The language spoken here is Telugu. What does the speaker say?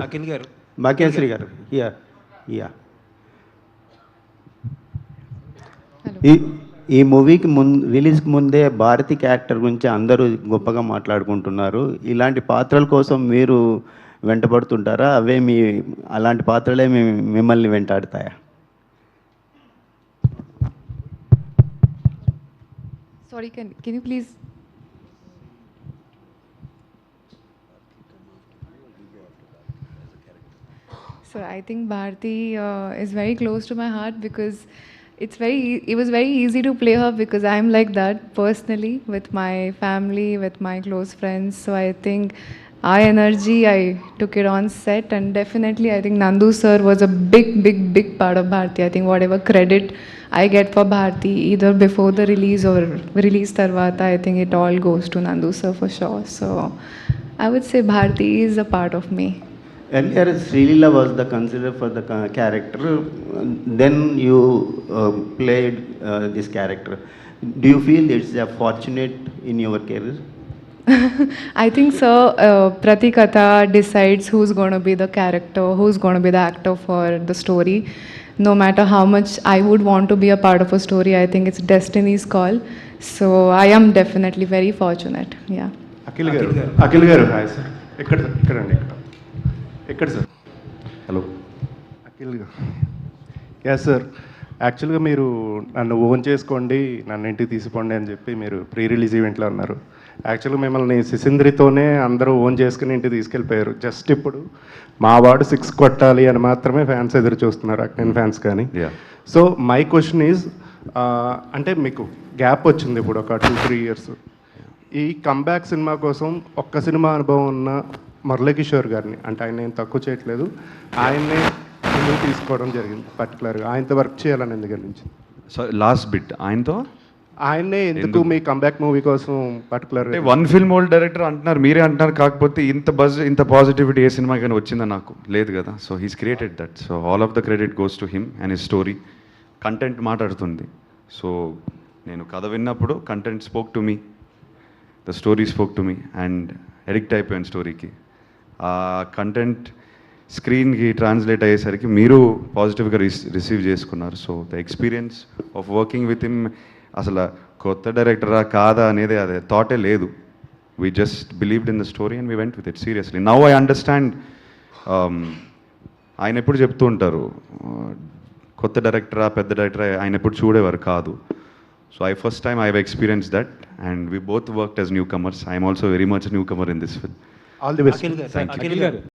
అఖిల్ గారు, భాగ్యశ్రీ గారు, యా యా హలో. ఈ ఈ మూవీకి రిలీజ్కి ముందే భారతి క్యారెక్టర్ గురించి అందరూ గొప్పగా మాట్లాడుకుంటున్నారు. ఇలాంటి పాత్రల కోసం మీరు వెంటబడుతుంటారా? అవే అలాంటి పాత్రలే మిమ్మల్ని వెంటాడుతాయా? Sorry, can you please? So I think Bharti is very close to my heart because it was very easy to play her because I'm like that personally with my family, with my close friends. So I think our energy, I took it on set, and definitely I think Nandu sir was a big part of Bharti. I think whatever credit I get for Bharti, either before the release or release tarvata, I think it all goes to Nandu sir for sure. So I would say Bharti is a part of me. Earlier, Srilila was the considered for the character. Then you played this character. Do you feel it's a fortunate in your career? I think so. Pratikatha decides who's going to be the character, who's going to be the actor for the story. No matter how much I would want to be a part of a story, I think it's destiny's call. So I am definitely very fortunate. Yeah. Akhil గారు హాయ్ సార్. ఎక్కడండి ఎక్కడ సార్? హలో అఖిల్ గారు. యా సార్, యాక్చువల్గా మీరు నన్ను ఓన్ చేసుకోండి, నన్ను ఇంటికి తీసుకోండి అని చెప్పి మీరు ప్రీ రిలీజ్ ఈవెంట్లో అన్నారు. యాక్చువల్గా మిమ్మల్ని సిసింద్రితోనే అందరూ ఓన్ చేసుకుని ఇంటికి తీసుకెళ్ళిపోయారు. జస్ట్ ఇప్పుడు మా వాడు 6 కొట్టాలి అని మాత్రమే ఫ్యాన్స్ ఎదురు చూస్తున్నారు, అక్కినేని ఫ్యాన్స్ కానీ. సో మై క్వశ్చన్ ఈజ్, అంటే మీకు గ్యాప్ వచ్చింది ఇప్పుడు ఒక 2-3 ఇయర్స్. ఈ కంబ్యాక్ సినిమా కోసం ఒక్క సినిమా అనుభవం ఉన్న మురళీకిషోర్ గారిని, అంటే ఆయన నేను తక్కువ చేయట్లేదు, ఆయన్నే ముందుకు తీసుకోవడం జరిగింది. పర్టికులర్గా ఆయనతో వర్క్ చేయాలని ఎందుకు అనిపించింది? సో లాస్ట్ బిట్ ఆయనతో ఆయన్నే ఎందుకు మీ కంబ్యాక్ మూవీ కోసం particular? One film old director అంటున్నారు, మీరే అంటున్నారు. కాకపోతే ఇంత బజ్, ఇంత పాజిటివిటీ ఏ సినిమా కానీ వచ్చిందా? నాకు లేదు కదా. So he's created that. So all of the credit goes to him and his story. Content మాట్లాడుతుంది. సో నేను కథ విన్నప్పుడు content spoke to me, the story spoke to me, and addict అయిపోయాను స్టోరీకి. ఆ కంటెంట్ స్క్రీన్కి ట్రాన్స్లేట్ అయ్యేసరికి మీరు పాజిటివ్గా రిసీవ్ చేసుకున్నారు. So the experience of working with him, అసలు కొత్త డైరెక్టరా కాదా అనేది అదే థాటే లేదు. We just believed in the story and we went with it seriously. Now I understand. ఆయన ఎప్పుడు చెప్తూ ఉంటారు, కొత్త డైరెక్టరా పెద్ద డైరెక్టరా ఆయన ఎప్పుడు చూడేవారు కాదు. So first time I have experience that, and we both worked as newcomers. I'm also very much newcomer in this film. All the best. Thank you.